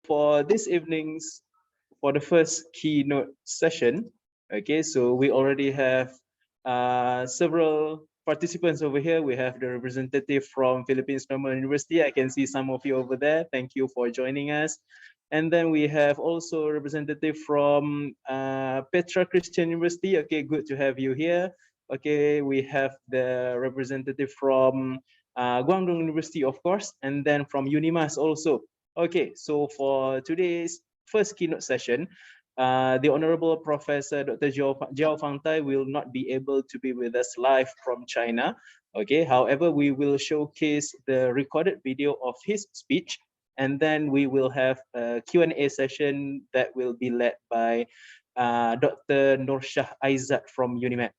for this evening's, for the first keynote session, okay, so we already have several participants over here. We have the representative from Philippines Normal University. I can see some of you over there. Thank you for joining us. And then we have also a representative from Petra Christian University. Okay, good to have you here. Okay, we have the representative from Guangdong University, of course, and then from UniMAP also. Okay, so for today's first keynote session, the Honorable Professor Dr. JIAO FANGTAI will not be able to be with us live from China. Okay, however, we will showcase the recorded video of his speech, and then we will have a Q&A session that will be led by Dr. Norshah Aizat from UniMAP.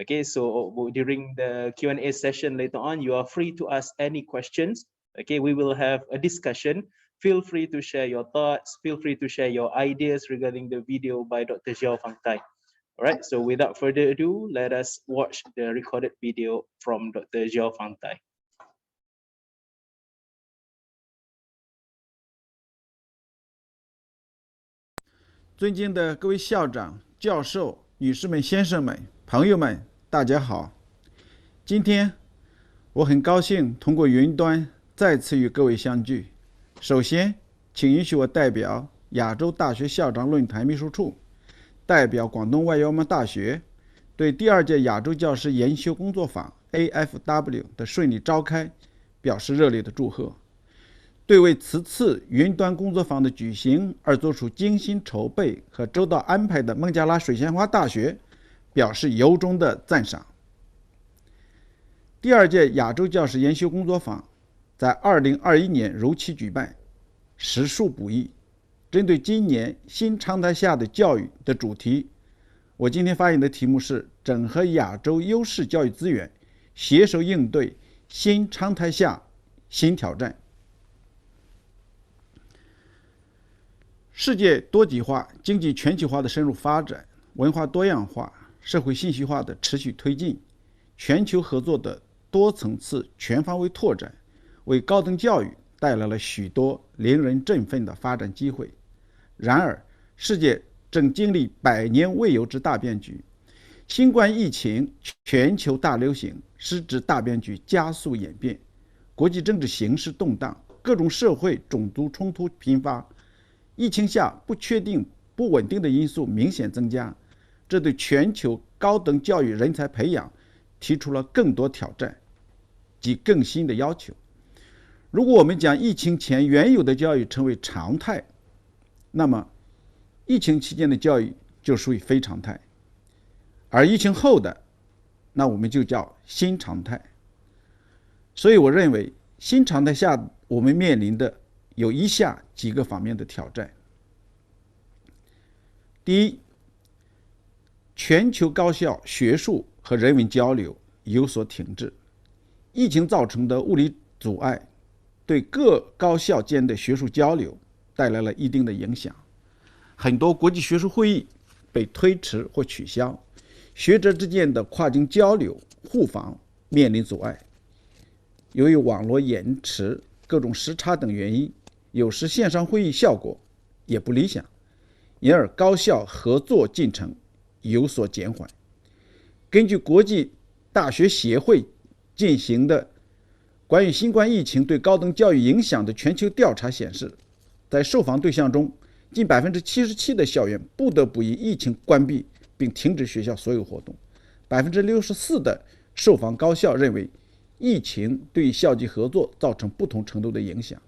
Okay, so during the Q&A session later on, you are free to ask any questions. Okay, we will have a discussion. Feel free to share your thoughts. Feel free to share your ideas regarding the video by Dr. JIAO FANGTAI. All right, so without further ado, let us watch the recorded video from Dr. JIAO FANGTAI. 尊敬的各位校长、教授、女士们、先生们、朋友们，大家好。今天我很高兴通过云端再次与各位相聚。首先，请允许我代表亚洲大学校长论坛秘书处，代表广东外交文大学，对第2届亚洲教师研修工作坊 AFW 的顺利召开表示热烈的祝贺。对为此次云端工作坊的举行而做出精心筹备和周到安排的孟加拉水仙花大学表示由衷的赞赏。第2届亚洲教师研修工作坊在2021年如期举办，实属不易。针对今年新常态下的教育的主题，我今天发言的题目是整合亚洲优势教育资源，携手应对新常态下新挑战。世界多极化、经济全球化的深入发展，文化多样化、社会信息化的持续推进，全球合作的多层次全方位拓展，为高等教育带来了许多令人振奋的发展机会。然而，世界正经历100年未有之大变局，新冠疫情全球大流行使之大变局加速演变，国际政治形势动荡，各种社会种族冲突频发。疫情下不确定、不稳定的因素明显增加，这对全球高等教育人才培养提出了更多挑战及更新的要求。如果我们将疫情前原有的教育称为常态，那么疫情期间的教育就属于非常态，而疫情后的，那我们就叫新常态。所以我认为新常态下我们面临的有以下几个方面的挑战。第一，全球高校学术和人文交流有所停滞，疫情造成的物理阻碍对各高校间的学术交流带来了一定的影响，很多国际学术会议被推迟或取消，学者之间的跨境交流互访面临阻碍。由于网络延迟、各种时差等原因，有时线上会议效果也不理想，因而高校合作进程有所减缓。根据国际大学协会进行的关于新冠疫情对高等教育影响的全球调查显示，在受访对象中，近77%的校园不得不因疫情关闭并停止学校所有活动。64%的受访高校认为疫情对校际合作造成不同程度的影响。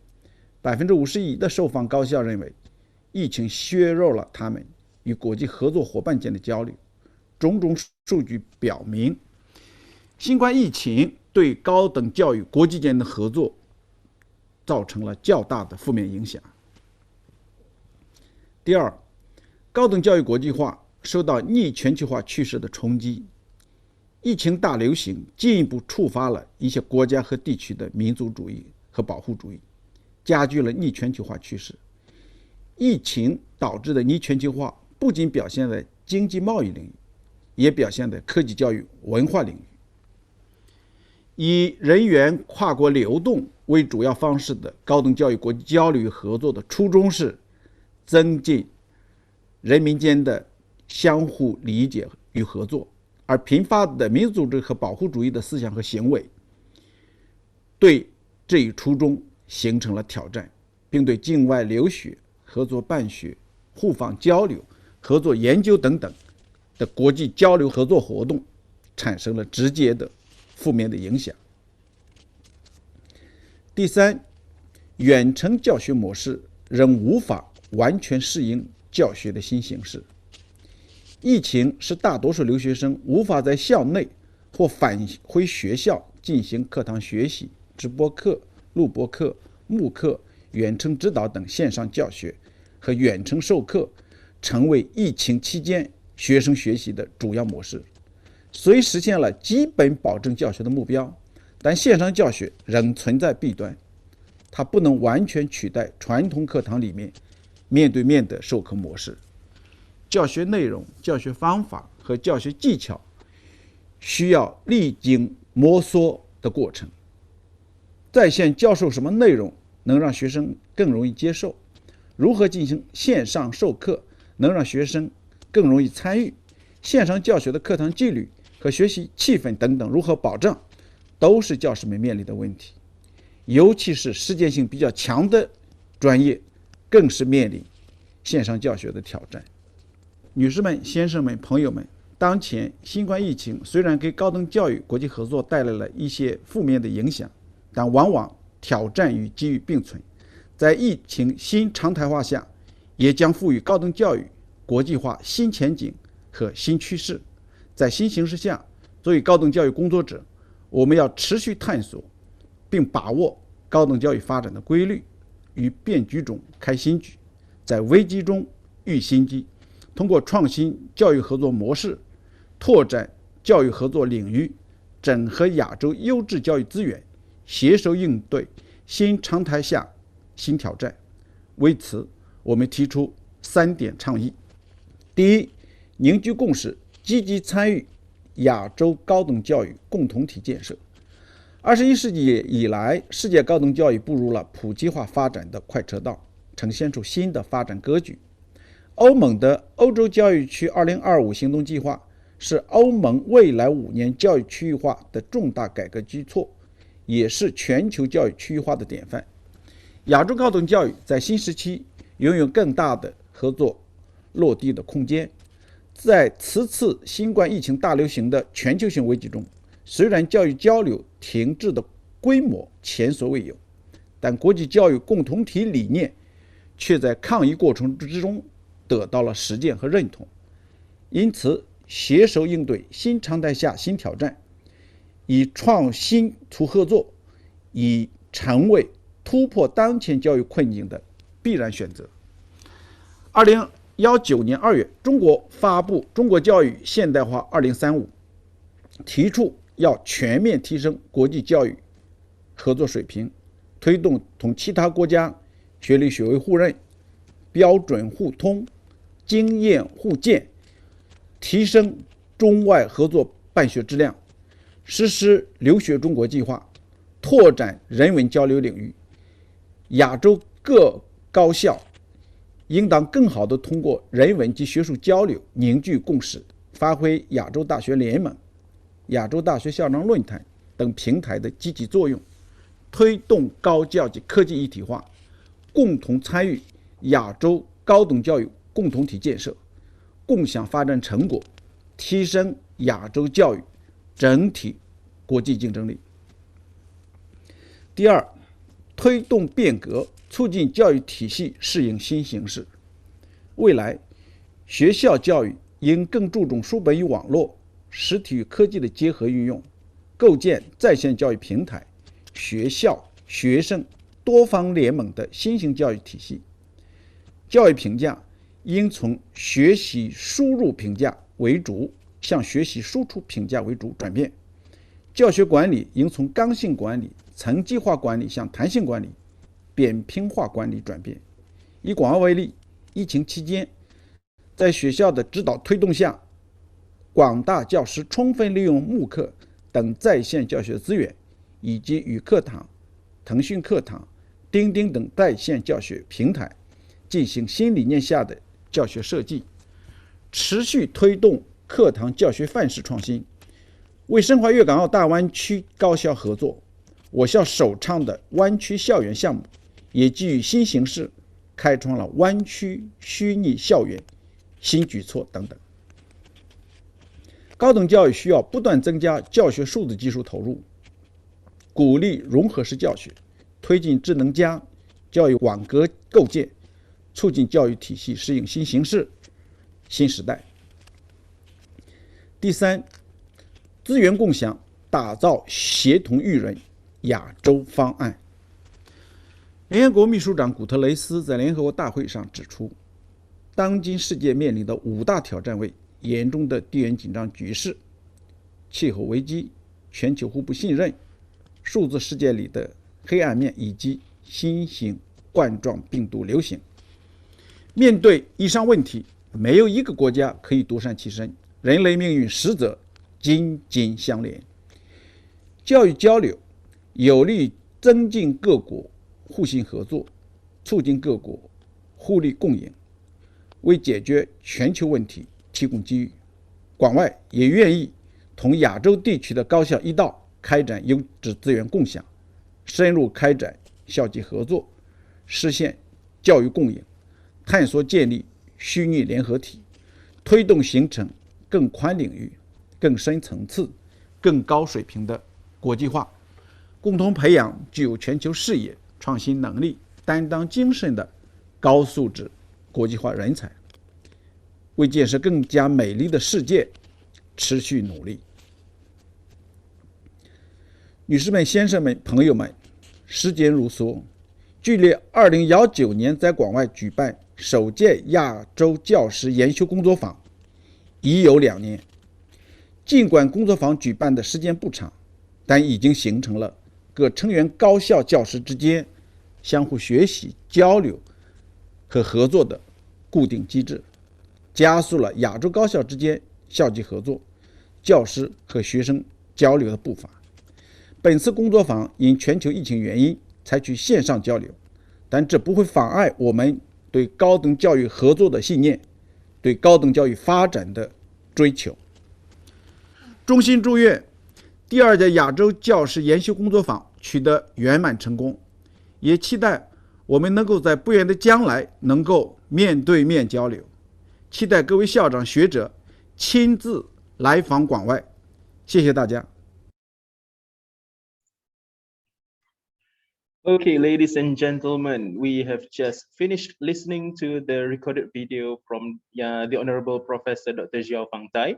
51%的受访高校认为疫情削弱了他们与国际合作伙伴间的交流。种种数据表明，新冠疫情对高等教育国际间的合作造成了较大的负面影响。第二，高等教育国际化受到逆全球化趋势的冲击，疫情大流行进一步触发了一些国家和地区的民族主义和保护主义，加剧了逆全球化趋势。疫情导致的逆全球化不仅表现在经济贸易领域，也表现在科技教育、文化领域。以人员跨国流动为主要方式的高等教育国际交流与合作的初衷是增进人民间的相互理解与合作，而频发的民族主义和保护主义的思想和行为对这一初衷形成了挑战，并对境外留学、合作办学、互访交流、合作研究等等的国际交流合作活动产生了直接的负面的影响。第三，远程教学模式仍无法完全适应教学的新形势。疫情使大多数留学生无法在校内或返回学校进行课堂学习、直播课、录播课、慕课、远程指导等线上教学和远程授课成为疫情期间学生学习的主要模式。虽实现了基本保证教学的目标，但线上教学仍存在弊端，它不能完全取代传统课堂里面对面的授课模式。教学内容、教学方法和教学技巧需要历经摸索的过程。在线教授什么内容能让学生更容易接受？如何进行线上授课能让学生更容易参与？线上教学的课堂纪律和学习气氛等等如何保障，都是教师们面临的问题。尤其是实践性比较强的专业，更是面临线上教学的挑战。女士们、先生们、朋友们，当前新冠疫情虽然给高等教育国际合作带来了一些负面的影响，但往往挑战与机遇并存。在疫情新常态化下，也将赋予高等教育国际化新前景和新趋势。在新形势下，作为高等教育工作者，我们要持续探索并把握高等教育发展的规律，于变局中开新局，在危机中遇新机，通过创新教育合作模式，拓展教育合作领域，整合亚洲优质教育资源，携手应对新常态下新挑战。为此，我们提出3点倡议：第一，凝聚共识，积极参与亚洲高等教育共同体建设。21世纪以来，世界高等教育步入了普及化发展的快车道，呈现出新的发展格局。欧盟的欧洲教育区2025行动计划是欧盟未来5年教育区域化的重大改革举措，也是全球教育区域化的典范。亚洲高等教育在新时期拥有更大的合作落地的空间。在此次新冠疫情大流行的全球性危机中，虽然教育交流停滞的规模前所未有，但国际教育共同体理念却在抗疫过程之中得到了实践和认同。因此，携手应对新常态下新挑战，以创新促合作，已成为突破当前教育困境的必然选择。2019年2月，中国发布《中国教育现代化2035》，提出要全面提升国际教育合作水平，推动同其他国家学历学位互认、标准互通、经验互鉴，提升中外合作办学质量，实施留学中国计划，拓展人文交流领域。亚洲各高校应当更好地通过人文及学术交流凝聚共识，发挥亚洲大学联盟、亚洲大学校长论坛等平台的积极作用，推动高教及科技一体化，共同参与亚洲高等教育共同体建设，共享发展成果，提升亚洲教育整体国际竞争力。第二，推动变革，促进教育体系适应新形势。未来，学校教育应更注重书本与网络、实体与科技的结合运用，构建在线教育平台、学校、学生多方联盟的新型教育体系。教育评价应从学习输入评价为主，向学习输出评价为主转变。教学管理应从刚性管理、层级化管理向弹性管理、扁平化管理转变。以广澳为例，疫情期间，在学校的指导推动下，广大教师充分利用慕课等在线教学资源，以及与课堂、腾讯课堂、钉钉等在线教学平台，进行新理念下的教学设计，持续推动课堂教学范式创新。为深化粤港澳大湾区高校合作，我校首倡的湾区校园项目也基于新形式，开创了湾区虚拟校园新举措等等。高等教育需要不断增加教学数字技术投入，鼓励融合式教学，推进智能加教育网格构建，促进教育体系适应新形势、新时代。第三，资源共享，打造协同育人亚洲方案。联合国秘书长古特雷斯在联合国大会上指出，当今世界面临的5大挑战为严重的地缘紧张局势、气候危机、全球互不信任、数字世界里的黑暗面以及新型冠状病毒流行。面对以上问题，没有一个国家可以独善其身，人类命运实则紧紧相连。教育交流有利于增进各国互信合作，促进各国互利共赢，为解决全球问题提供机遇。广外也愿意同亚洲地区的高校一道开展优质资源共享，深入开展校际合作，实现教育共赢，探索建立虚拟联合体，推动形成更宽领域、更深层次、更高水平的国际化，共同培养具有全球视野、创新能力、担当精神的高素质国际化人才，为建设更加美丽的世界持续努力。女士们、先生们、朋友们，时间如梭，距离2019年在广外举办首届亚洲教师研修工作坊已有2年。尽管工作坊举办的时间不长，但已经形成了各成员高校教师之间相互学习、交流和合作的固定机制，加速了亚洲高校之间校际合作、教师和学生交流的步伐。本次工作坊因全球疫情原因采取线上交流，但这不会妨碍我们对高等教育合作的信念，对高等教育发展的追求。衷心祝愿第2届亚洲教师研修工作坊取得圆满成功，也期待我们能够在不远的将来能够面对面交流，期待各位校长学者亲自来访广外。谢谢大家。Okay, ladies and gentlemen, we have just finished listening to the recorded video from the Honorable Professor Dr. JIAO FANGTAI.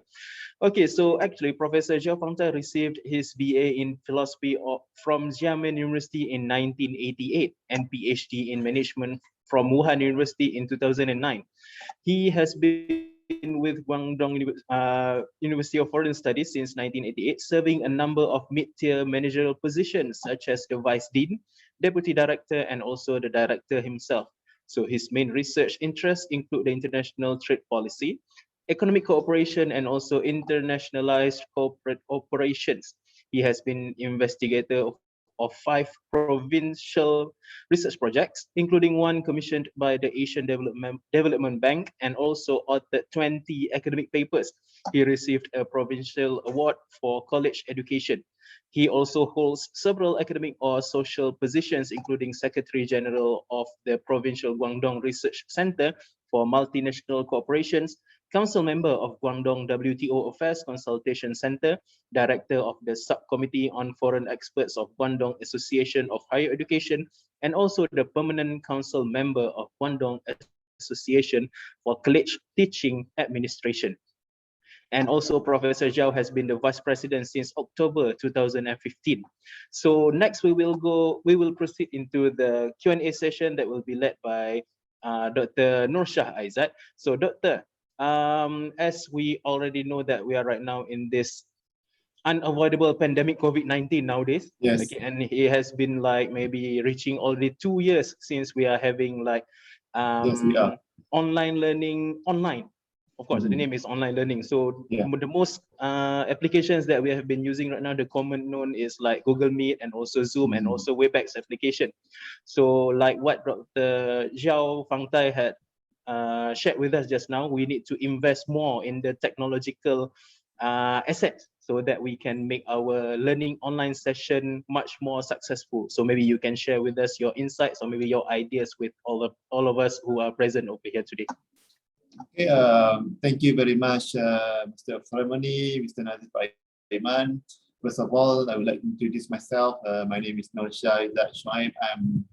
Okay, so actually Professor JIAO FANGTAI received his BA in philosophy from Xiamen University in 1988 and PhD in management from Wuhan University in 2009. He has been with Guangdong University of Foreign Studies since 1988, serving a number of mid-tier managerial positions such as the Vice Dean, Deputy Director, and also the Director himself. So his main research interests include the international trade policy, economic cooperation, and also internationalized corporate operations. He has been investigator of 5 provincial research projects, including one commissioned by the Asian Development Bank, and also authored 20 academic papers. He received a provincial award for college education. He also holds several academic or social positions, including Secretary General of the Provincial Guangdong Research Center for Multinational Corporations, Council Member of Guangdong WTO Affairs Consultation Center, Director of the Subcommittee on Foreign Experts of Guangdong Association of Higher Education, and also the Permanent Council Member of Guangdong Association for College Teaching Administration. And also Professor JIAO has been the Vice President since October 2015. So next we will proceed into the Q&A session that will be led by Dr. Nurshah Aizat. So Doctor, as we already know that we are right now in this unavoidable pandemic COVID-19 nowadays. Yes. Okay, and it has been like maybe reaching already 2 years since we are having like Yes, we are. online learning online. of course, the name is online learning. So the most applications that we have been using right now, the common known is like Google Meet and also Zoom and also Webex application. So like what Dr. JIAO FANGTAI had shared with us just now, we need to invest more in the technological assets so that we can make our learning online session much more successful. So maybe you can share with us your insights or maybe your ideas with all of us who are present over here today. Okay, thank you very much, Mr. Farmani, Mr. Nazif Aiman. First of all, I would like to introduce myself. My name is Norsha Shoaib. I'm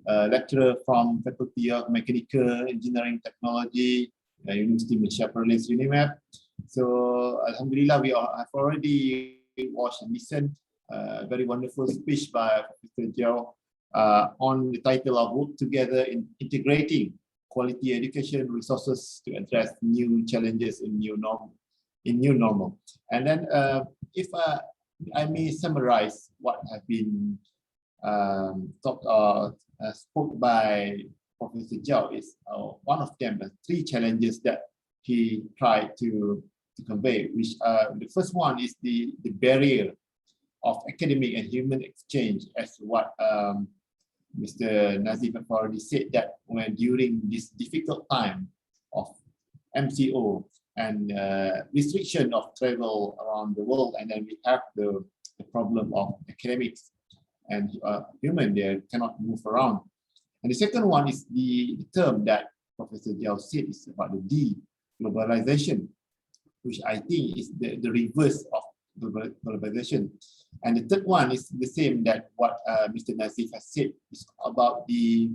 a lecturer from Faculty of Mechanical Engineering Technology, University of Malaysia, PERLIS, UniMAP. So, Alhamdulillah, we have already watched and listened a very wonderful speech by Mr. JIAO on the title of Work Together in Integrating Quality Education Resources to Address New Challenges in New Normal. And then, if I may summarize what have been spoke by Professor JIAO, is one of them, the three challenges that he tried to convey, which the first one is the barrier of academic and human exchange, as what Mr. Nazif have already said, that when during this difficult time of MCO and restriction of travel around the world, and then we have the problem of academics and human, they cannot move around. And the second one is the term that Professor JIAO said is about the de-globalization, which I think is the reverse of globalization. And the third one is the same that what Mr. Nazif has said, is about the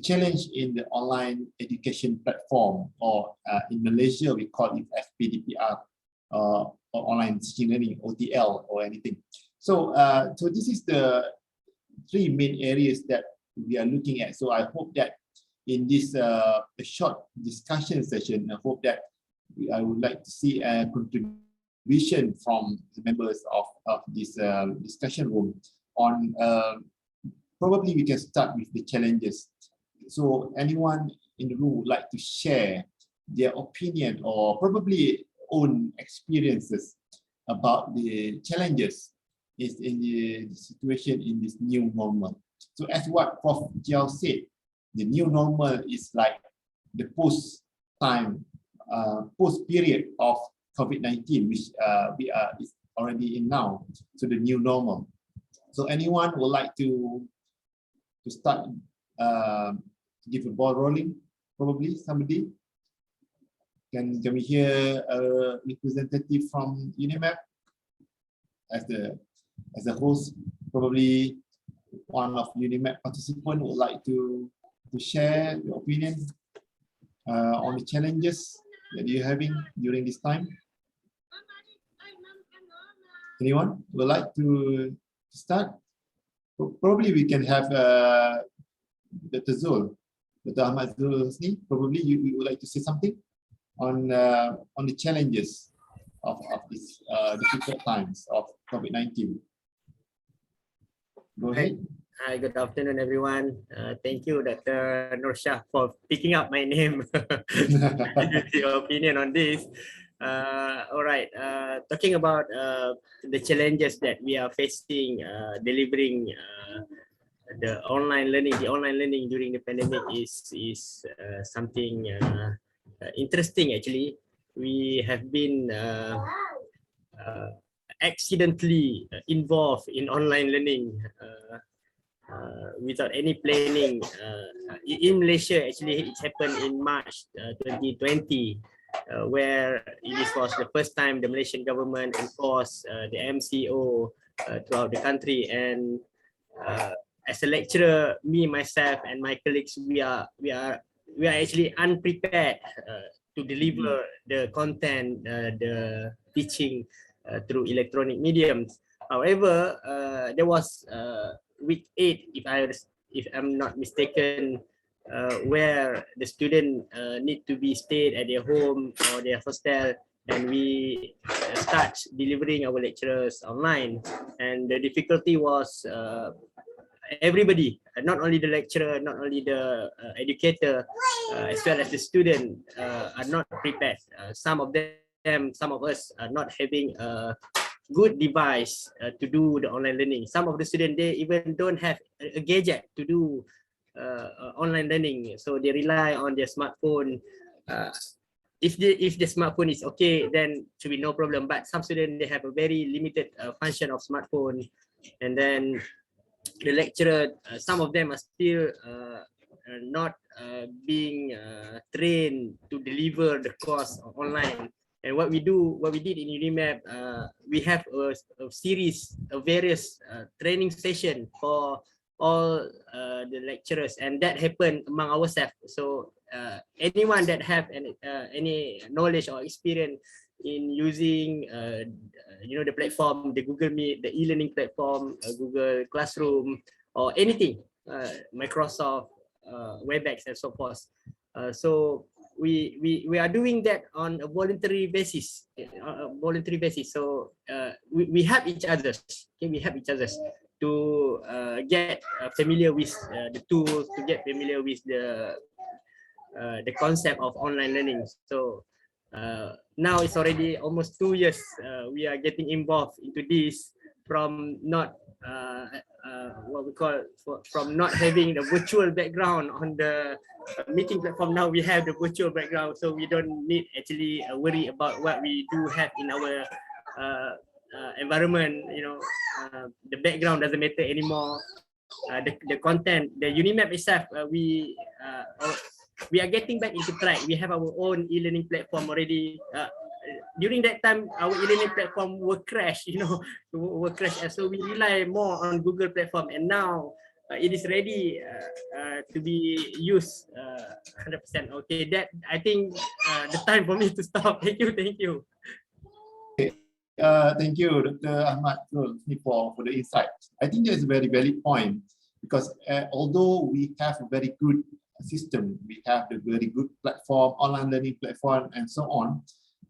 challenge in the online education platform, or in Malaysia we call it FPDPR, or online teaching learning, OTL or anything. So so this is the three main areas that we are looking at. So I hope that in this short discussion session, I hope that I would like to see a contribution from the members of this discussion room on probably we can start with the challenges. So anyone in the room would like to share their opinion or probably own experiences about the challenges is in the situation in this new normal. So as what Prof. JIAO said, the new normal is like the post period of COVID-19, which is already in now. So the new normal. So anyone would like to start give a ball rolling? Probably somebody. Can we hear a representative from UniMAP as a host? Probably one of UniMAP participants would like to share your opinion on the challenges that you're having during this time. Anyone would like to start? Probably we can have Dr. Zul, Dr. Ahmad Zul Husni. Probably you would like to say something on the challenges of these difficult times of COVID-19. Go ahead. Hi, good afternoon, everyone. Thank you, Dr. Norsha, for picking up my name. Your opinion on this. All right. Talking about the challenges that we are facing delivering the online learning during the pandemic is something interesting. Actually, we have been accidentally involved in online learning without any planning. In Malaysia, actually, it happened in March 2020, where this was the first time the Malaysian government enforced the MCO throughout the country. And as a lecturer, me, myself, and my colleagues, we are actually unprepared to deliver the content, the teaching through electronic mediums. However, there was week 8, if I'm not mistaken, where the student need to be stayed at their home or their hostel, and we start delivering our lectures online. And the difficulty was everybody, not only the lecturer, not only the educator, as well as the student are not prepared. Some of us are not having a good device to do the online learning. Some of the students, they even don't have a gadget to do online learning, so they rely on their smartphone. If the smartphone is okay, then should be no problem. But some students, they have a very limited function of smartphone, and then the lecturer, some of them are still not being trained to deliver the course online. And what we did in UniMAP, we have a series of various training session for all the lecturers, and that happened among ourselves. So anyone that have any knowledge or experience in using the platform, the Google Meet, the e-learning platform, Google Classroom, or anything, Microsoft WebEx and so forth. So we are doing that on a voluntary basis. So we help each other. Okay, we help each other to get familiar with the tools, to get familiar with the concept of online learning. So now it's already almost 2 years we are getting involved into this, from not what we call from not having the virtual background on the meeting platform. Now we have the virtual background, so we don't need actually worry about what we do have in our environment. The background doesn't matter anymore. The content, the UniMAP itself, we are getting back into track. We have our own e-learning platform already. During that time, our e-learning platform will crash, so we rely more on Google platform, and now it is ready to be used 100%. Okay, that I think the time for me to stop. Thank you. Thank you, Dr. Ahmad, for the insight. I think that's a very valid point, because although we have a very good system, we have the very good platform, online learning platform, and so on.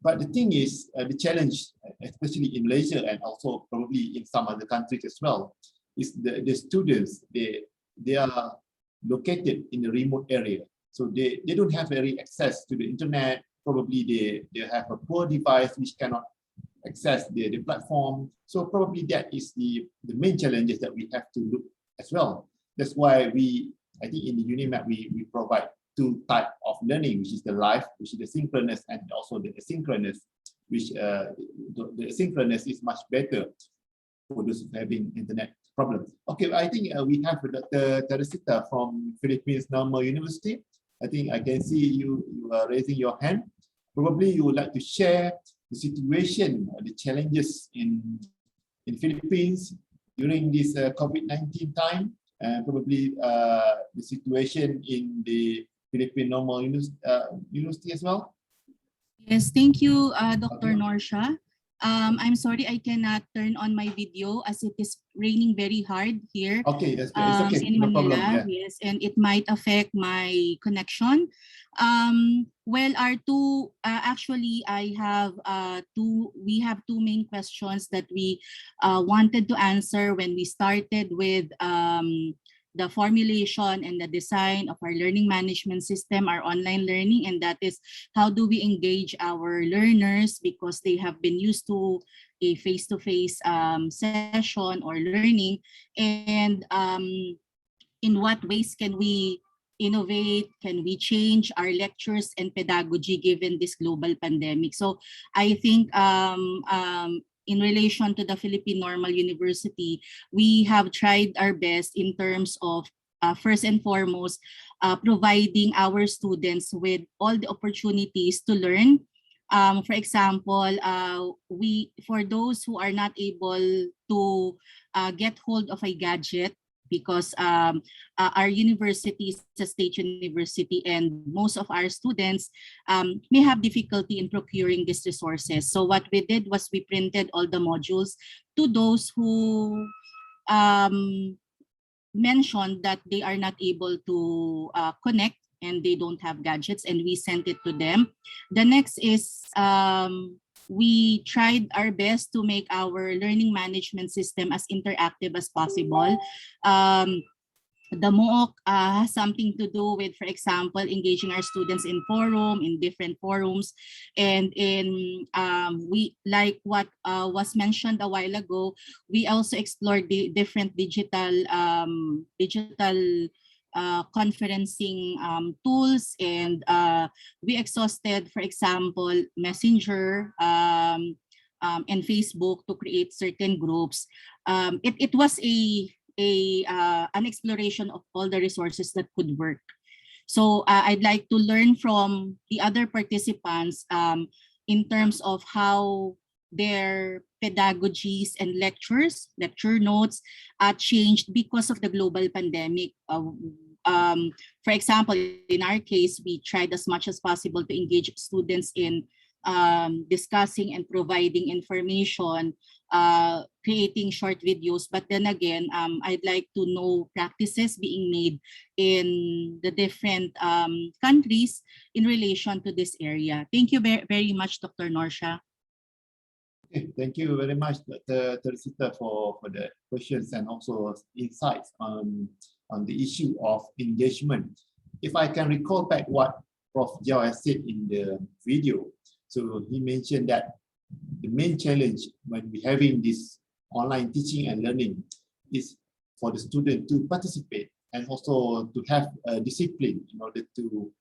But the thing is, the challenge, especially in Malaysia and also probably in some other countries as well, is the students, they are located in a remote area. So they don't have very access to the internet. Probably they have a poor device which cannot access the platform. So probably that is the main challenges that we have to look as well. That's why I think in the UniMAP, we provide two types of learning, which is the live, which is the synchronous, and also the asynchronous, which the asynchronous is much better for those having internet problems. Okay, I think we have Dr. Teresita from Philippines Normal University. I think I can see you are raising your hand. Probably you would like to share the situation, the challenges in Philippines during this COVID-19 time, and probably the situation in the Philippine Normal University as well. Yes, thank you, Dr. Norsha. I'm sorry I cannot turn on my video as it is raining very hard here. Okay, that's great. It's okay. In No Manila, problem. Yeah. yes, and it might affect my connection. Well, our two actually we have two main questions that we wanted to answer when we started with the formulation and the design of our learning management system, our online learning, and that is how do we engage our learners, because they have been used to a face-to-face session or learning, and in what ways can we innovate, can we change our lectures and pedagogy given this global pandemic. So I think in relation to the Philippine Normal University, we have tried our best in terms of first and foremost, providing our students with all the opportunities to learn. For example, for those who are not able to get hold of a gadget, because our university is a state university and most of our students may have difficulty in procuring these resources. So what we did was we printed all the modules to those who mentioned that they are not able to connect and they don't have gadgets, and we sent it to them. The next is we tried our best to make our learning management system as interactive as possible. The MOOC has something to do with, for example, engaging our students in different forums, and in we, like what was mentioned a while ago, we also explored the different digital conferencing tools, and we exhausted, for example, Messenger and Facebook to create certain groups. It was an exploration of all the resources that could work. So I'd like to learn from the other participants in terms of how their pedagogies and lecture notes changed because of the global pandemic. For example, in our case, we tried as much as possible to engage students in discussing and providing information, creating short videos. But then again, I'd like to know practices being made in the different countries in relation to this area. Thank you very much, Dr. Norsha. Okay, thank you very much, Dr. Teresita, for the questions and also insights on the issue of engagement. If I can recall back what Prof. JIAO has said in the video, so he mentioned that the main challenge when we having this online teaching and learning is for the student to participate and also to have a discipline in order to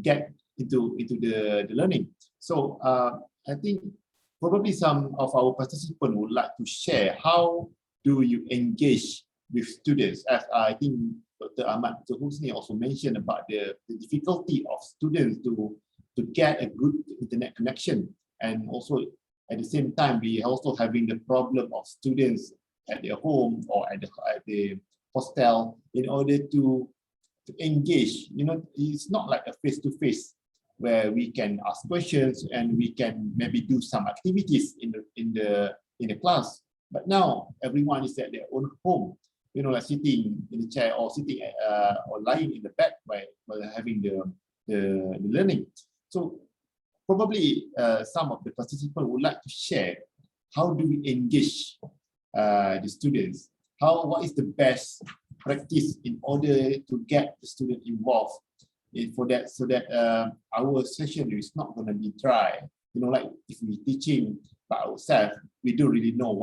get into the learning. So I think probably some of our participants would like to share how do you engage with students, as I think Dr. Ahmad Husni also mentioned about the difficulty of students to get a good internet connection, and also at the same time we also having the problem of students at their home or at the hostel in order to engage. You know, it's not like a face-to-face where we can ask questions and we can maybe do some activities in the class. But now everyone is at their own home, you know, like sitting in the chair or sitting or lying in the bed while having the learning. So probably some of the participants would like to share how do we engage the students? What is the best practice in order to get the student involved for that, so that our session is not going to be dry. You know, like if we're teaching by ourselves, we don't really know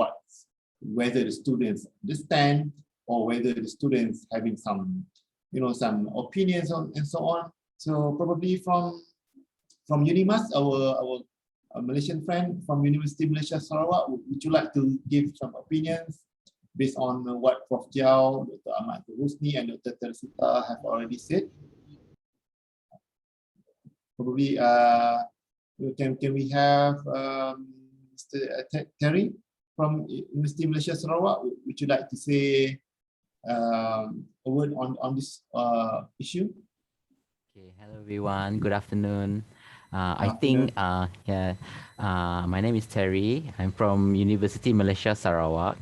whether the students understand or whether the students having some, you know, some opinions on and so on. So probably from UniMAS, our Malaysian friend from University Malaysia Sarawak, would you like to give some opinions based on what Prof. JIAO, Dr. Ahmad Husni, and Dr. Teresita have already said? Probably can we have Mr. Terry from University Malaysia Sarawak? Would you like to say a word on this issue? Okay, hello everyone. Good afternoon. I think my name is Terry. I'm from University Malaysia Sarawak.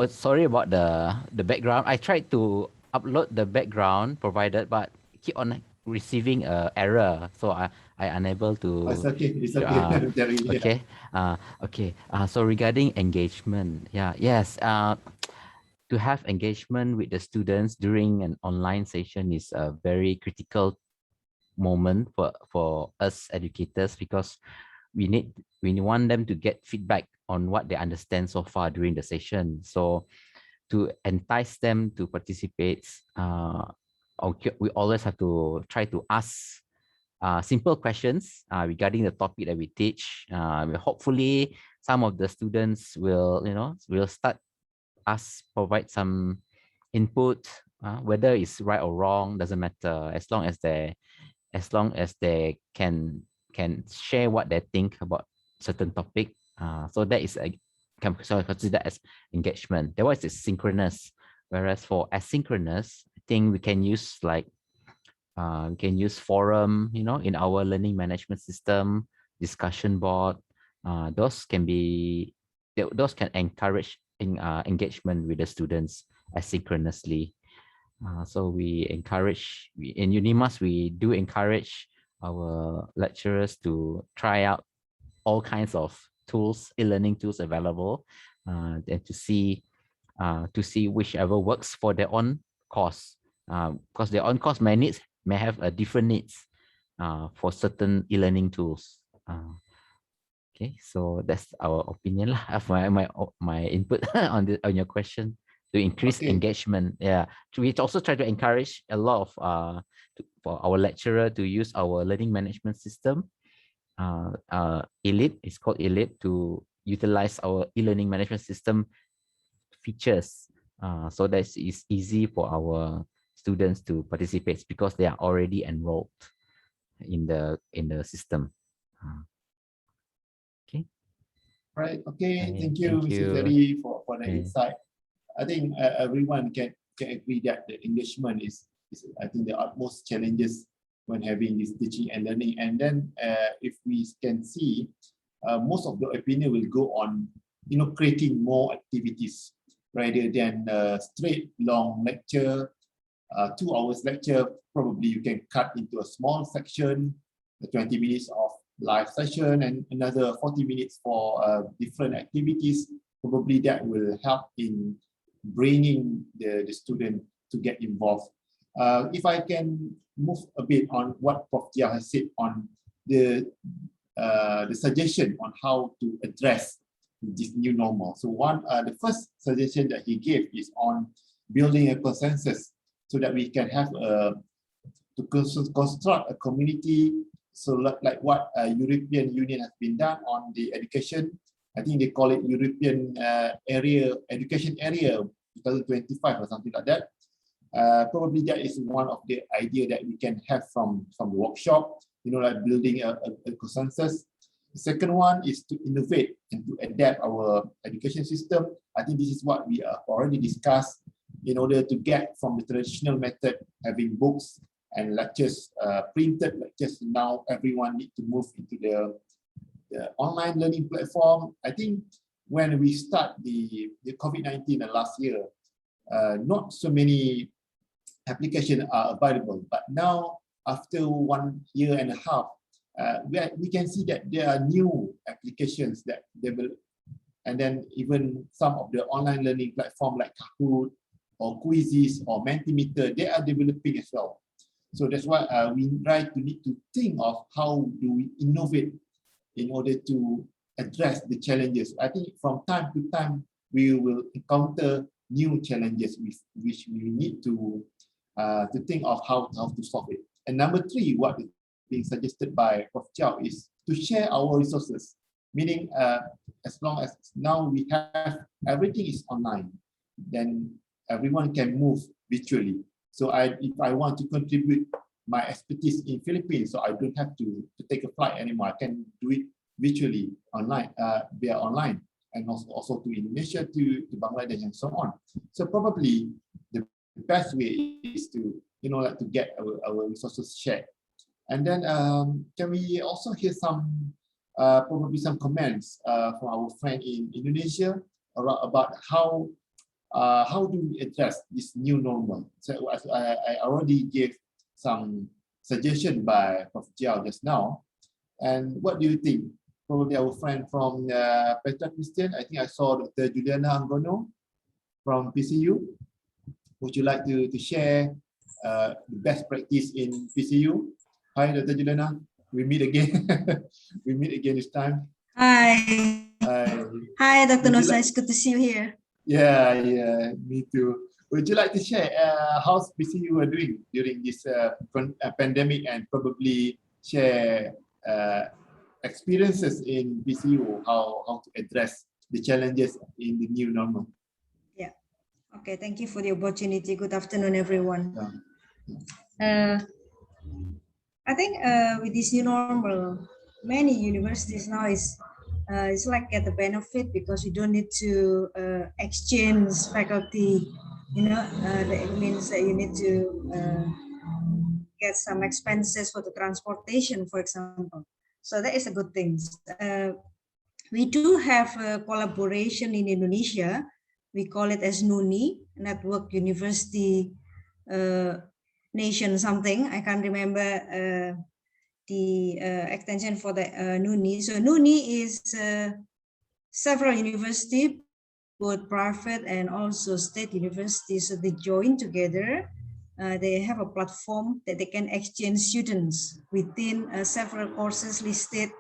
Sorry about the background. I tried to upload the background provided, but keep on receiving error, so I unable to. It's okay. It's okay. Terry, okay. Okay. So regarding engagement, yes. To have engagement with the students during an online session is a very critical moment for us educators, because we want them to get feedback on what they understand so far during the session. So to entice them to participate, we always have to try to ask simple questions regarding the topic that we teach. Hopefully some of the students will start provide some input, whether it's right or wrong doesn't matter, as long as they can share what they think about certain topic. So that is can consider as engagement. That was synchronous. Whereas for asynchronous, I think we can use forum, in our learning management system, discussion board. Those can encourage engagement with the students asynchronously. So we encourage, in UniMAS, we do encourage our lecturers to try out all kinds of tools, e-learning tools available, and to see whichever works for their own course. Because their own course may have a different needs for certain e-learning tools. Okay, so that's our opinion lah, of my input on your question, to increase engagement. Yeah, we also try to encourage a lot of for our lecturer to use our learning management system. Elite, it's called Elite, to utilize our e-learning management system features, so that it's easy for our students to participate because they are already enrolled in the system. Okay. Right. Okay. Thank you, Mr. Ferry, for the insight. I think everyone can agree that the engagement is I think the utmost challenges when having this teaching and learning. And then if we can see, most of the opinion will go on, creating more activities rather than straight long lecture, 2 hours lecture. Probably you can cut into a small section, 20 minutes of live session and another 40 minutes for different activities. Probably that will help in bringing the student to get involved. If I can move a bit on what Prof. JIAO has said on the suggestion on how to address this new normal. So the first suggestion that he gave is on building a consensus so that we can have to construct a community. So like what European Union has been done on the education. I think they call it European Education Area 2025 or something like that. Probably that is one of the idea that we can have from the workshop, like building a consensus. The second one is to innovate and to adapt our education system. I think this is what we have already discussed in order to get from the traditional method, having books and lectures, printed lectures. Now everyone needs to move into the online learning platform. I think when we start the COVID-19 last year, not so many applications are available, but now after 1.5 years, we can see that there are new applications that develop, and then even some of the online learning platform like Kahoot or Quizzes or Mentimeter, they are developing as well. So that's why we need to think of how do we innovate in order to address the challenges. I think from time to time we will encounter new challenges which we need to think of how to solve it. And number 3, what is being suggested by Prof. JIAO is to share our resources, meaning as long as now we have everything is online, then everyone can move virtually. So if I want to contribute my expertise in Philippines, so I don't have to take a flight anymore. I can do it virtually online, via online, and also to Indonesia, to Bangladesh, and so on. So probably the best way is to like to get our resources shared. And then can we also hear some probably some comments from our friend in Indonesia about how do we address this new normal? So I already gave some suggestion by Prof. JIAO just now. And what do you think? Probably our friend from Petra Christian. I think I saw Dr. Juliana Anggono from PCU. Would you like to share the best practice in PCU? Hi, Dr. Juliana. We meet again. We meet again this time. Hi. Hi. Hi, Dr. Nosa. It's good to see you here. Yeah, me too. Would you like to share how's PCU are doing during this pandemic, and probably share experiences in PCU, how to address the challenges in the new normal? Yeah. Okay. Thank you for the opportunity. Good afternoon, everyone. I think with this new normal, many universities now it's like get the benefit because you don't need to exchange faculty. That means that you need to get some expenses for the transportation, for example. So that is a good thing. We do have a collaboration in Indonesia. We call it as NUNI, Network University Nation something. I can't remember extension for the NUNI. So NUNI is several universities, both private and also state universities. So they join together. They have a platform that they can exchange students within several courses listed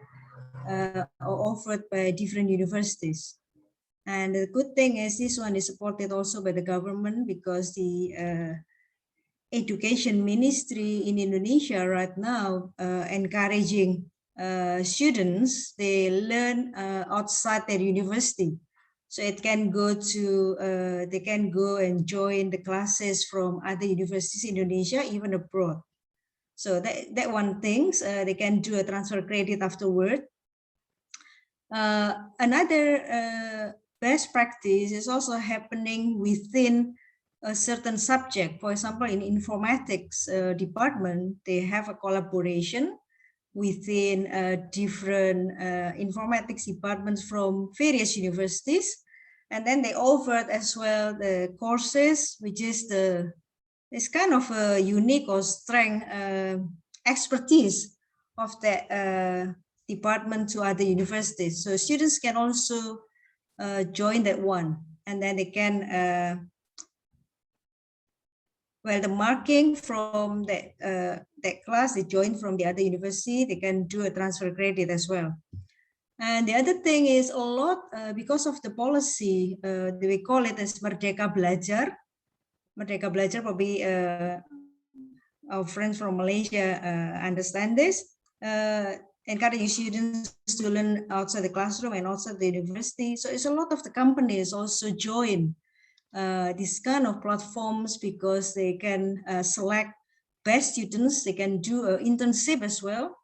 or offered by different universities. And the good thing is this one is supported also by the government, because the education ministry in Indonesia right now encouraging students, they learn outside their university. So it can go to, they can go and join the classes from other universities in Indonesia, even abroad. So that one thing, they can do a transfer credit afterward. Another best practice is also happening within a certain subject. For example, in informatics department, they have a collaboration within different informatics departments from various universities. And then they offered as well the courses, which is it's kind of a unique or strength expertise of the department to other universities. So students can also join that one, and then they can, well, the marking from that class they join from the other university, they can do a transfer credit as well. And the other thing is a lot, because of the policy, we call it as Merdeka Belajar. Merdeka Belajar, probably our friends from Malaysia understand this. Encouraging students to learn outside the classroom and outside the university. So it's a lot of the companies also join this kind of platforms, because they can select best students. They can do an internship as well.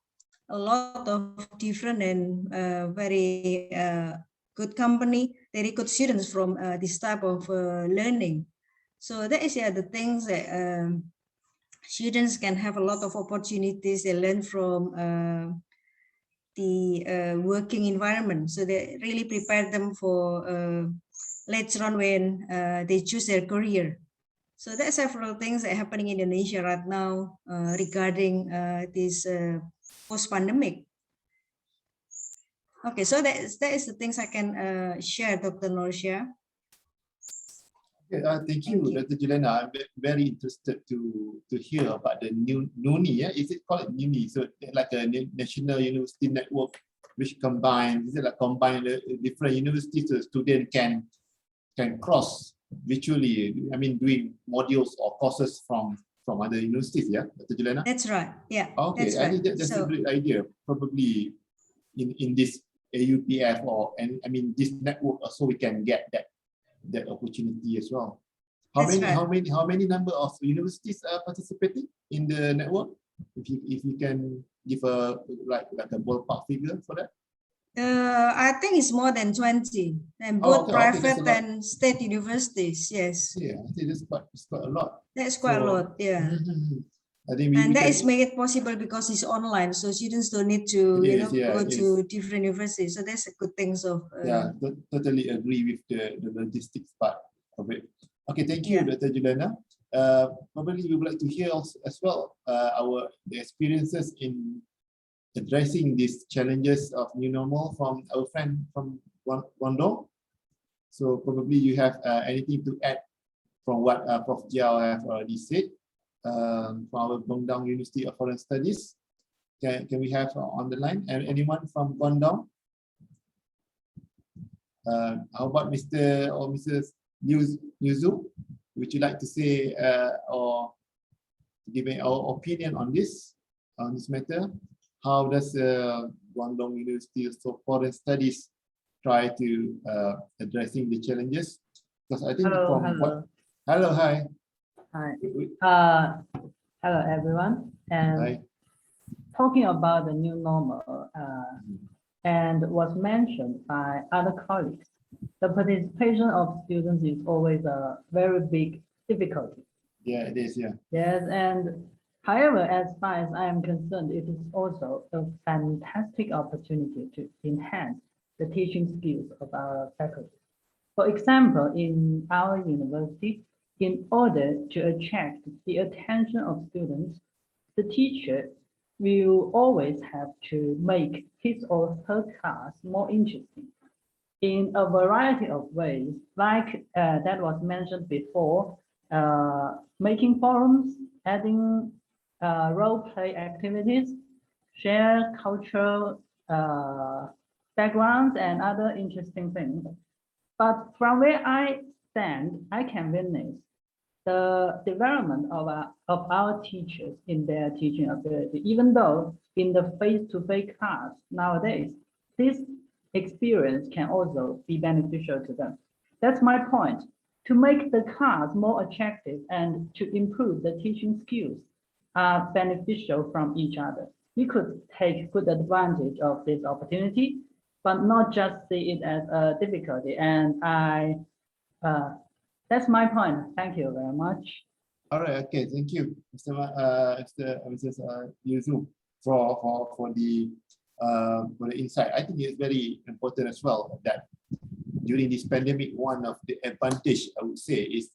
A lot of different and very good company, they recruit students from this type of learning. So that is the things that students can have a lot of opportunities. They learn from the working environment. So they really prepare them for later on when they choose their career. So there's several things that are happening in Indonesia right now regarding this post-pandemic. Okay, so that is the things I can share, Dr. Norsha. Thank you, Dr. Juliana. I'm very interested to hear about the new NUNI. Yeah? Is it called NUNI? So like a national university network, which combines, is it like combine different universities so students can cross virtually? I mean, doing modules or courses from other universities. Yeah, Dr. Juliana. That's right. Yeah. Okay, that's I right. think that's a great idea. Probably in this AUPF I mean this network, so we can get that opportunity as well. How many number of universities are participating in the network? If you can give a like a ballpark figure for that. I think it's more than 20, and both private and state universities. Yes. Yeah, I think that's quite a lot. That's quite a lot. Yeah. I think that is made it possible because it's online, so students don't need to go to different universities. So that's a good thing. So yeah, totally agree with the logistics part of it. Okay, thank you, Dr. Juliana. Probably we would like to hear as well the experiences in addressing these challenges of new normal from our friend from Guangdong. So probably you have anything to add from what Prof. JIAO have already said. From our Guangdong University of Foreign Studies. Can we have on the line anyone from Guangdong? How about Mr. or Mrs. Liu Zhu? Would you like to say or give our opinion on this matter? How does Guangdong University of Foreign Studies try to addressing the challenges? Because I think hello, hi. Hi. Hello, everyone. And talking about the new normal, and was mentioned by other colleagues, the participation of students is always a very big difficulty. Yeah, it is. Yeah. Yes, and however, as far as I am concerned, it is also a fantastic opportunity to enhance the teaching skills of our faculty. For example, in our university, in order to attract the attention of students, the teacher will always have to make his or her class more interesting in a variety of ways, like that was mentioned before, making forums, adding role play activities, share cultural backgrounds and other interesting things. But from where I stand, I can witness the development of our teachers in their teaching ability, even though in the face-to-face class nowadays, this experience can also be beneficial to them. That's my point. To make the class more attractive and to improve the teaching skills are beneficial from each other. We could take good advantage of this opportunity, but not just see it as a difficulty. And that's my point. Thank you very much. All right. Okay. Thank you, Mrs. Yuzu, for the insight. I think it's very important as well that during this pandemic, one of the advantage I would say is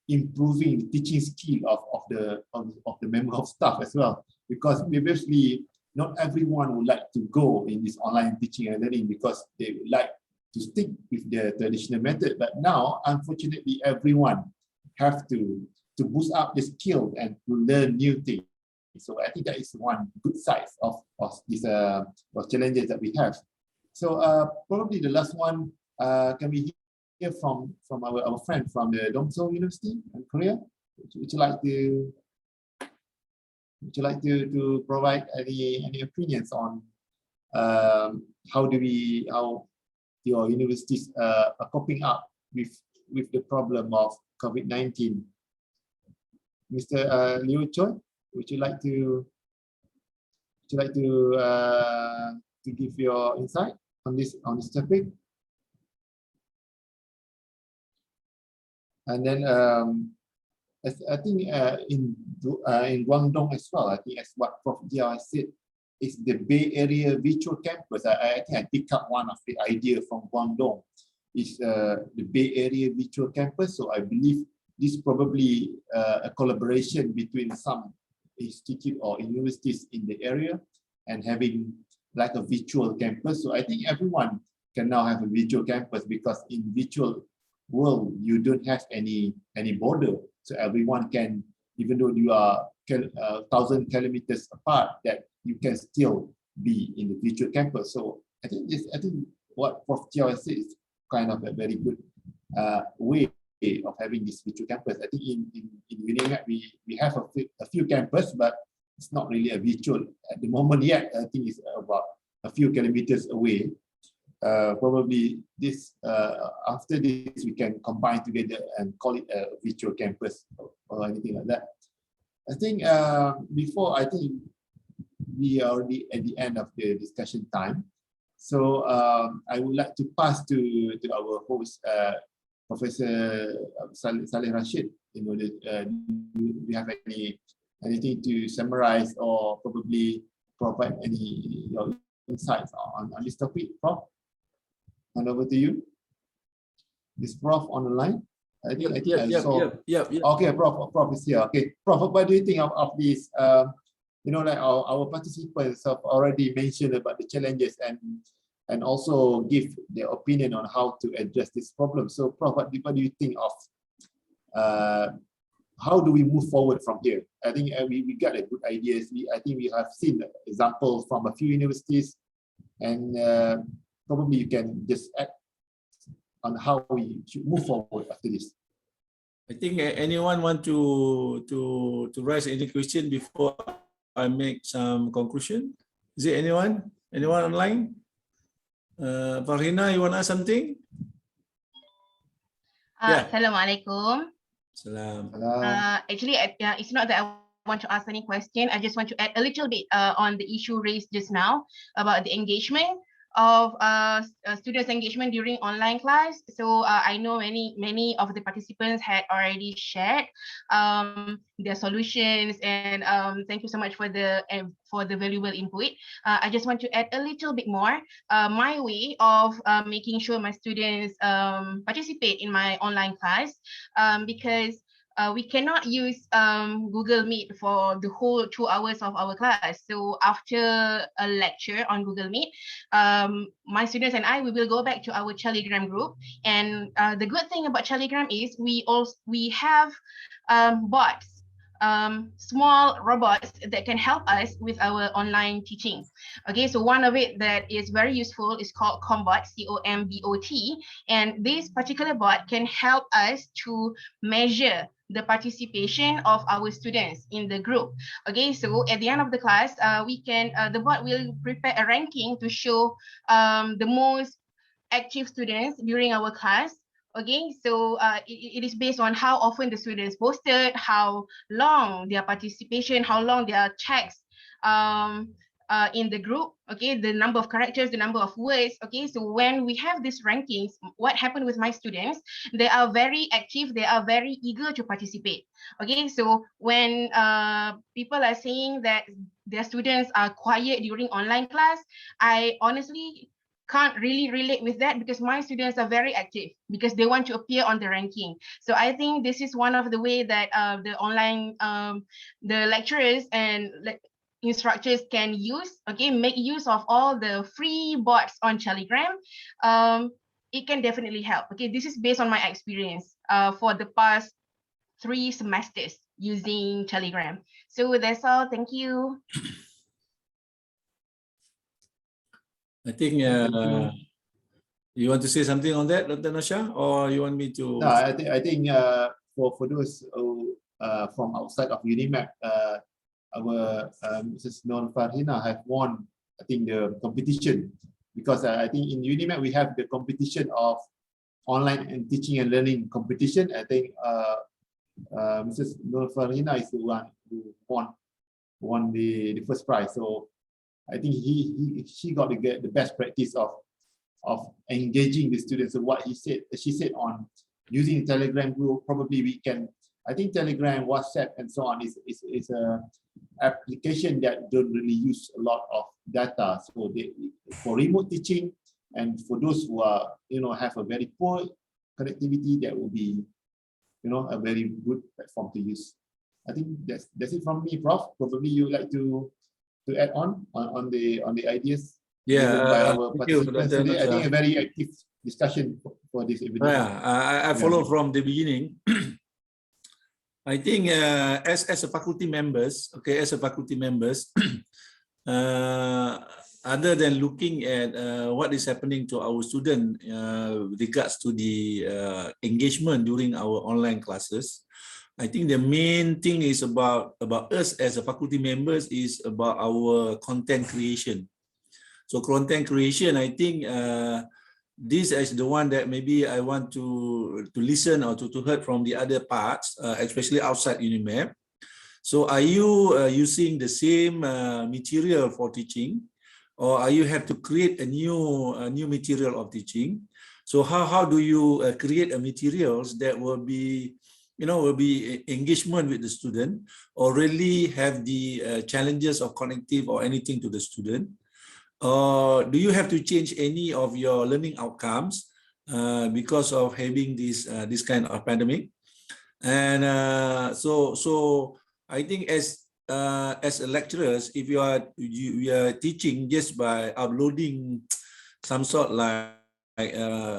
improving the teaching skill of the member of staff as well, because previously not everyone would like to go in this online teaching and learning because they would like to stick with the traditional method. But now, unfortunately, everyone have to boost up the skill and to learn new things. So I think that is one good side of these challenges that we have. So probably the last one, can we hear from our friend from the Dongseok University in Korea? Would you like to provide any opinions on how your universities are coping up with the problem of COVID-19? Mr. Liu Choi, would you like to give your insight on this topic? And then I think in Guangdong as well, I think as what Prof. JIAO said, is the Bay Area virtual campus. I think I picked up one of the idea from Guangdong, is the Bay Area virtual campus. So I believe this probably a collaboration between some institute or universities in the area and having like a virtual campus. So I think everyone can now have a virtual campus, because in virtual world you don't have any border. So everyone can, even though you are 1,000 kilometers apart, that you can still be in the virtual campus. So I think what Prof. JIAO said is kind of a very good way of having this virtual campus. I think in UniMAP we have a few campus, but it's not really a virtual at the moment yet. I think it's about a few kilometers away. Probably this after this we can combine together and call it a virtual campus or anything like that. I think before, I think we are already at the end of the discussion time. So I would like to pass to our host, Professor Saleh Rashid. Do you have anything to summarize or probably provide any your insights on this topic, Prof? And over to you. Is Prof on the line? I think Okay, Prof is here. Okay, Prof, what do you think of this? Like our participants have already mentioned about the challenges and also give their opinion on how to address this problem. So, Prof, what do you think of how do we move forward from here? I think we got a good ideas. I think we have seen examples from a few universities, and probably you can just add on how we should move forward after this. I think anyone want to raise any question before I make some conclusion? Is there anyone online? Farhina, you want to ask something? Yeah. Assalamualaikum. Salam. Actually, it's not that I want to ask any question. I just want to add a little bit on the issue raised just now about the engagement of students' engagement during online class. So I know many of the participants had already shared their solutions, and thank you so much for the valuable input. I just want to add a little bit more. My way of making sure my students participate in my online class, because we cannot use Google Meet for the whole 2 hours of our class. So after a lecture on Google Meet, my students and I, we will go back to our Telegram group. And the good thing about Telegram is we have bots, small robots that can help us with our online teaching. Okay, so one of it that is very useful is called Combot, C-O-M-B-O-T, and this particular bot can help us to measure the participation of our students in the group. Okay, so at the end of the class, the bot will prepare a ranking to show the most active students during our class. Okay, so it is based on how often the students posted, how long their participation, how long their checks in the group, okay, the number of characters, the number of words. Okay, so when we have these rankings, what happened with my students, they are very active, they are very eager to participate. Okay, so when people are saying that their students are quiet during online class, I honestly can't really relate with that, because my students are very active because they want to appear on the ranking. So I think this is one of the way that the online, the lecturers and instructors can use, okay, make use of all the free bots on Telegram. It can definitely help. Okay, this is based on my experience for the past 3 semesters using Telegram. So that's all. Thank you. I think you want to say something on that, Dr. Nasha, or you want me to? No, I think for those from outside of UniMAP, our Mrs. Non Farhina have won, I think, the competition, because I think in UniMAP we have the competition of online and teaching and learning competition. I think Mrs. Non Farhina is the one who won the first prize. So I think she got to get the best practice of engaging the students. So what she said on using Telegram group, probably we can. I think Telegram, WhatsApp, and so on is a application that don't really use a lot of data. So for remote teaching and for those who are have a very poor connectivity, that will be a very good platform to use. I think that's it from me, Prof. Probably you would like to add on the ideas. Yeah, by our participants today. I think a very active discussion for this evening. Yeah, I follow from the beginning. I think as a faculty members, okay, other than looking at what is happening to our student with regards to the engagement during our online classes, I think the main thing is about us as a faculty members is about our content creation. So content creation, I think this is the one that maybe I want to listen or to hear from the other parts, especially outside UniMAP. So are you using the same material for teaching, or are you have to create a new material of teaching? So how do you create a materials that will be engagement with the student, or really have the challenges of connective or anything to the student? Do you have to change any of your learning outcomes because of having this kind of pandemic? And so I think as a lecturers, if you are teaching just by uploading some sort like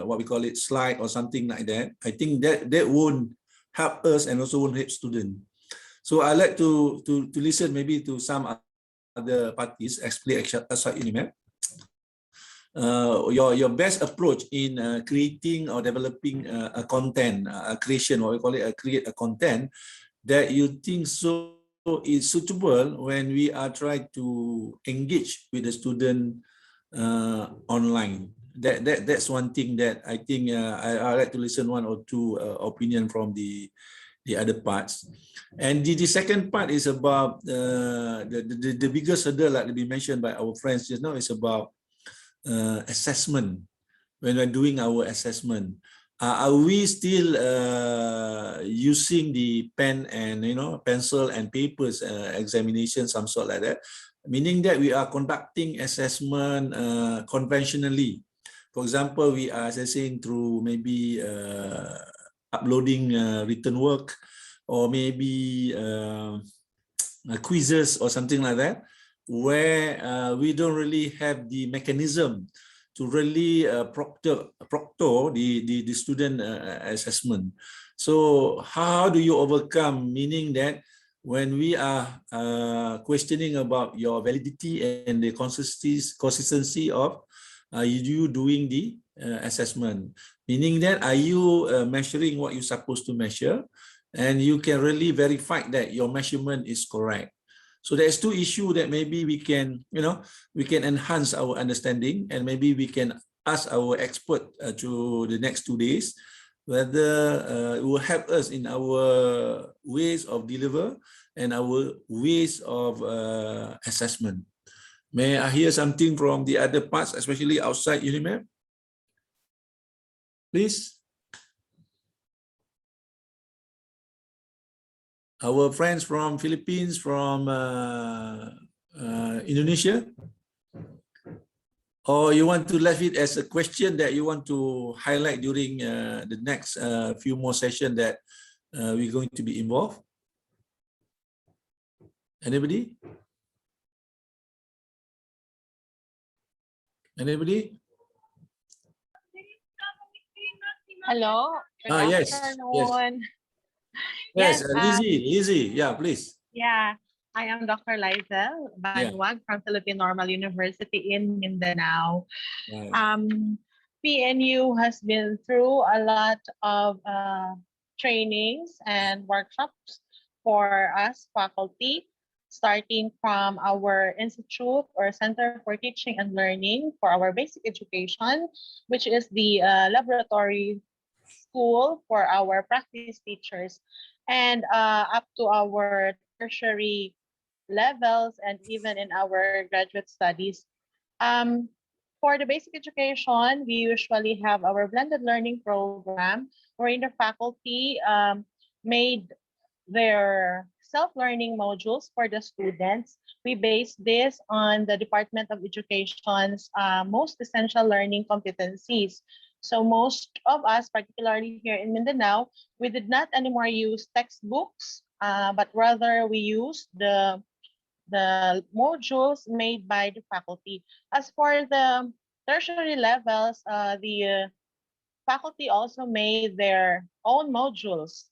what we call it slide or something like that, I think that won't help us and also won't help students. So I like to listen maybe to some other parties, especially outside UniMAP. Your best approach in creating or developing a content, creation, what we call it, create a content that you think so is suitable when we are trying to engage with the student online. That's one thing that I think I like to listen one or two opinion from the other parts. And the second part is about the biggest hurdle, like we mentioned by our friends just now, is about assessment. When we're doing our assessment, are we still using the pen and pencil and papers examination, some sort like that, meaning that we are conducting assessment conventionally? For example, we are assessing through maybe uploading written work, or maybe quizzes or something like that, where we don't really have the mechanism to really proctor the student assessment. So how do you overcome, meaning that when we are questioning about your validity and the consistency of you doing the assessment, meaning that are you measuring what you're supposed to measure, and you can really verify that your measurement is correct. So there's two issues that maybe we can, we can enhance our understanding, and maybe we can ask our expert to the next 2 days whether it will help us in our ways of deliver and our ways of assessment. May I hear something from the other parts, especially outside UniMAP? Please. Our friends from Philippines, from Indonesia, or you want to leave it as a question that you want to highlight during the next few more sessions that we're going to be involved? Anybody? Anybody? Hello. Good Yes. afternoon. Yes, Yes, Lizzie, yeah, please. yeah, I am Dr. Liza Banwag from Philippine Normal University in Mindanao. Right. PNU has been through a lot of trainings and workshops for us faculty, starting from our institute or Center for Teaching and Learning for our basic education, which is the laboratory school for our practice teachers, and up to our tertiary levels and even in our graduate studies. For the basic education, we usually have our blended learning program wherein the faculty made their self-learning modules for the students. We base this on the Department of Education's most essential learning competencies. So most of us, particularly here in Mindanao, we did not anymore use textbooks, but rather we used the modules made by the faculty. As for the tertiary levels, the faculty also made their own modules.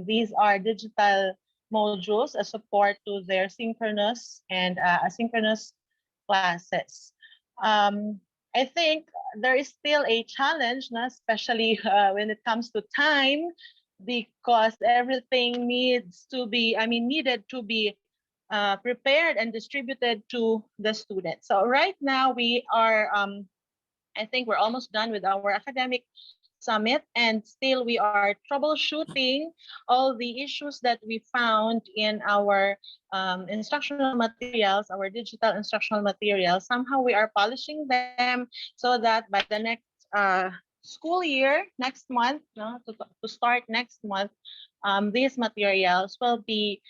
These are digital modules, a support to their synchronous and asynchronous classes. I think there is still a challenge, especially when it comes to time, because everything needed to be prepared and distributed to the students. So right now we are, I think we're almost done with our academic summit, and still we are troubleshooting all the issues that we found in our instructional materials, our digital instructional materials. Somehow we are polishing them so that by the next school year, next month, to start next month, these materials will be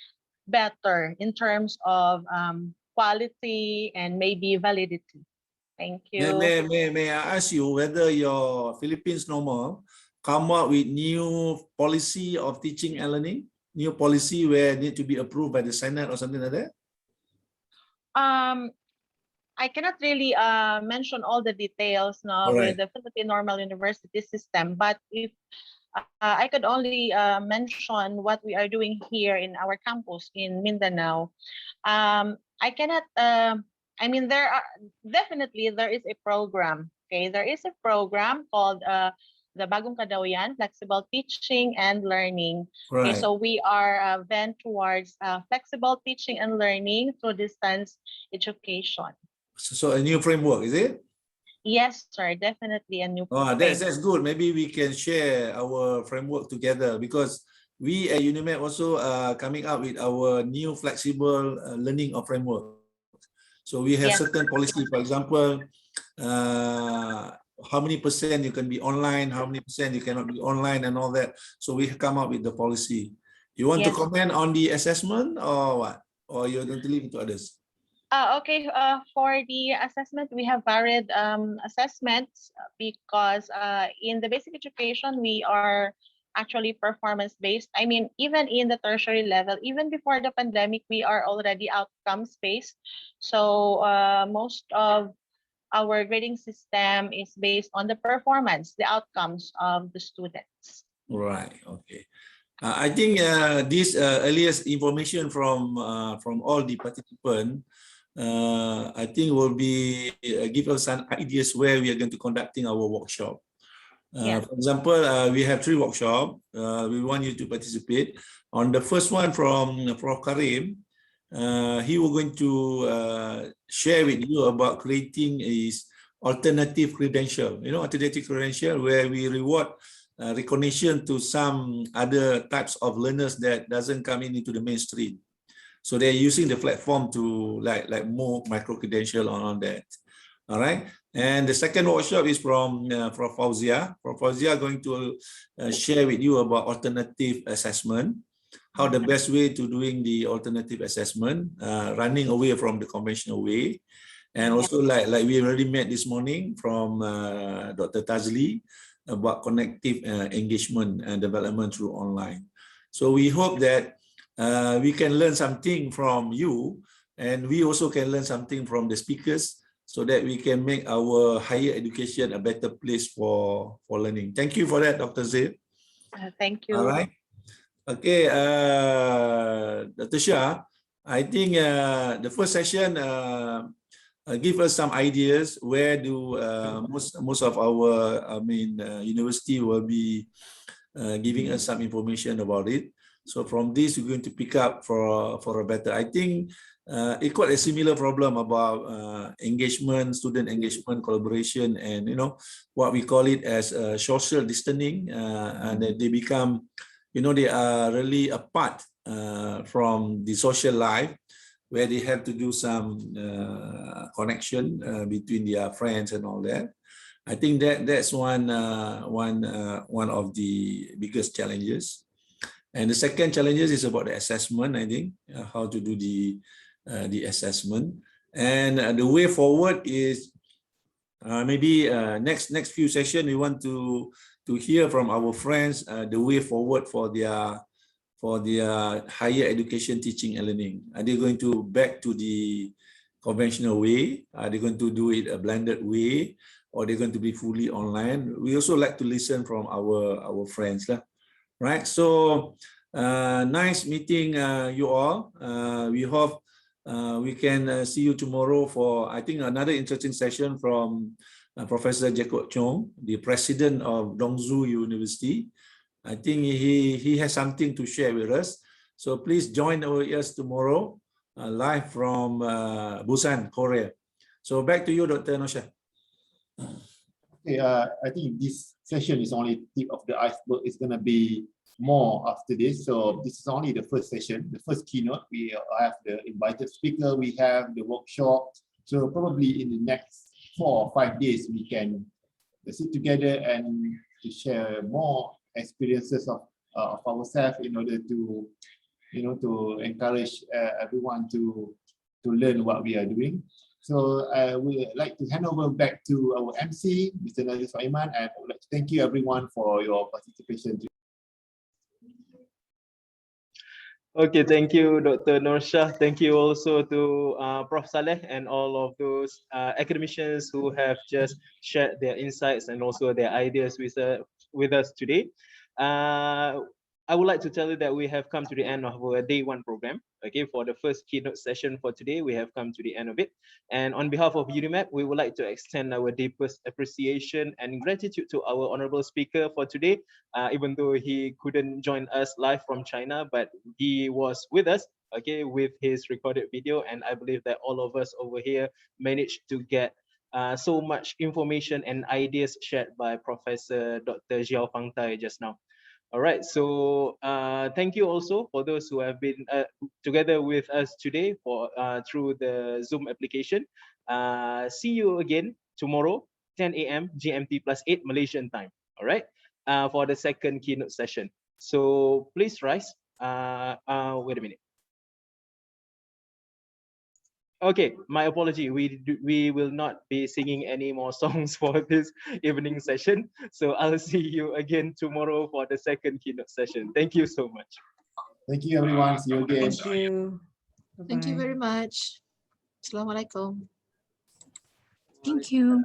better in terms of quality and maybe validity. Thank you. May I ask you whether your Philippines Normal come up with new policy of teaching and learning, new policy where it need to be approved by the Senate or something like that? I cannot really mention all the details now with the Philippine Normal University system, but if I could only mention what we are doing here in our campus in Mindanao. I cannot, there are definitely there is a program. Okay, there is a program called the Bagong Kadawian, Flexible Teaching and Learning. Right. Okay, so we are bent towards flexible teaching and learning through distance education. So a new framework, is it? Yes, sir, definitely a new framework. That's good. Maybe we can share our framework together, because we at UniMAP also coming up with our new flexible learning of framework. So we have certain policy, for example, how many percent you can be online, how many percent you cannot be online, and all that. So we come up with the policy. You want to comment on the assessment or what? Or you're going to leave it to others? Okay, for the assessment, we have varied assessments because in the basic education, we are actually performance-based. I mean, even in the tertiary level, even before the pandemic, we are already outcomes-based. So most of our grading system is based on the performance, the outcomes of the students. Right. Okay. I think this earliest information from all the participants, I think will be give us some ideas where we are going to conducting our workshop. For example, we have 3 workshops. We want you to participate. On the first one from Prof. Karim, he was going to share with you about creating a alternative credential, alternative credential where we reward recognition to some other types of learners that doesn't come into the mainstream. So they're using the platform to like more micro credential on that. All right. And the second workshop is from Prof. Fauzia. Prof. Fauzia going to share with you about alternative assessment, how the best way to doing the alternative assessment, running away from the conventional way. And also like we already met this morning from Dr. Tazli about connective engagement and development through online. So we hope that we can learn something from you, and we also can learn something from the speakers, so that we can make our higher education a better place for learning. Thank you for that, Dr. Zaid. Thank you. All right. Okay, Dr. Shah, I think the first session give us some ideas where do most of our university will be giving us some information about it. So from this, we're going to pick up for a better. I think it's quite a similar problem about engagement, student engagement, collaboration, and what we call it as social distancing, and they become, they are really apart from the social life, where they have to do some connection between their friends and all that. I think that's one of the biggest challenges. And the second challenges is about the assessment. I think how to do the assessment, and the way forward is maybe next few sessions we want to hear from our friends the way forward for their higher education teaching and learning. Are they going to back to the conventional way? Are they going to do it a blended way, or they're going to be fully online? We also like to listen from our friends, right? So nice meeting you all. We hope we can see you tomorrow for, I think, another interesting session from Professor Jacob Chong, the president of Dongzhou University. I think he has something to share with us. So please join us tomorrow live from Busan, Korea. So back to you, Dr. Nosha. Okay, I think this session is only tip of the iceberg. It's going to be more after this. So this is only the first session, the first keynote. We have the invited speaker, we have the workshop. So probably in the next 4 or 5 days, we can sit together and to share more experiences of ourselves in order to, to encourage everyone to learn what we are doing. So I would like to hand over back to our MC, Mr. Nazir Sulaiman, and I would like to thank you everyone for your participation. Okay, thank you, Dr. Norsha. Thank you also to Prof. Saleh and all of those academicians who have just shared their insights and also their ideas with us today. I would like to tell you that we have come to the end of our day 1 program. Okay, for the first keynote session for today, we have come to the end of it. And on behalf of UniMAP, we would like to extend our deepest appreciation and gratitude to our honorable speaker for today, even though he couldn't join us live from China, but he was with us, okay, with his recorded video. And I believe that all of us over here managed to get so much information and ideas shared by Professor Dr. JIAO FANGTAI just now. All right, so thank you also for those who have been together with us today for through the Zoom application. See you again tomorrow, 10 a.m. GMT +8 Malaysian time. All right, for the second keynote session. So please rise. Wait a minute. Okay, my apology. We will not be singing any more songs for this evening session. So I'll see you again tomorrow for the second keynote session. Thank you so much. Thank you, everyone. See you again. Thank you. Thank you Bye-bye. very much. Assalamualaikum. Thank you.